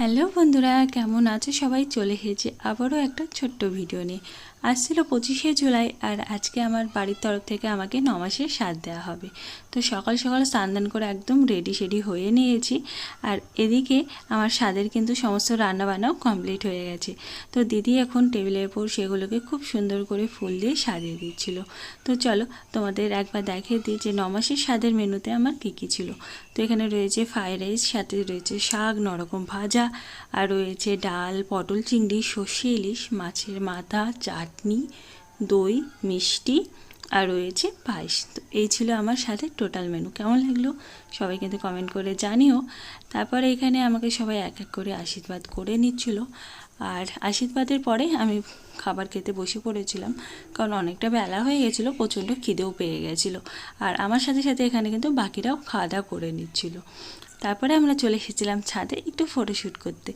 Hello বন্ধুরা, কেমন আছো সবাই? চলে এসেছি আবারও একটা ছোট্ট ভিডিও নিয়ে। আজ ছিল 25শে জুলাই, আর আজকে আমার বাড়ির তরফ থেকে আমাকে 9 মাসের স্বাদ দেওয়া হবে। তো সকাল সকাল স্নান দান করে একদম রেডি সেডি হয়ে নিয়েছি। আর এদিকে আমার স্বাদের কিন্তু সমস্ত রান্নাবান্নাও কমপ্লিট হয়ে গেছে। তো দিদি এখন টেবিলের উপর সেগুলোকে খুব সুন্দর করে ফুল দিয়ে সাজিয়ে দিচ্ছিল। তো চলো তোমাদের একবার দেখিয়ে দিই যে 9 মাসের স্বাদের মেনুতে আমার কী কী ছিল। তো এখানে রয়েছে ফ্রাইড রাইস, সাথে রয়েছে শাক, নরকম ভাজা, আর রয়েছে ডাল, পটল চিংড়ি, সর্ষে ইলিশ, মাছের মাথা, চাটনি, দই, মিষ্টি, আর রয়েছে পায়েস। তো এই ছিল আমার সাথে টোটাল মেনু। কেমন লাগলো সবাই কিন্তু কমেন্ট করে জানিও। তারপরে এখানে আমাকে সবাই এক এক করে আশীর্বাদ করে নিচ্ছিল, আর আশীর্বাদের পরে আমি খাবার খেতে বসে পড়েছিলাম, কারণ অনেকটা বেলা হয়ে গেছিলো, প্রচণ্ড খিদেও পেয়ে গেছিলো। আর আমার সাথে সাথে এখানে কিন্তু বাকিরাও খাওয়া দাওয়া করে নিচ্ছিল। তারপরে আমরা চলে এসেছিলাম ছাদে একটু ফটোশ্যুট করতে।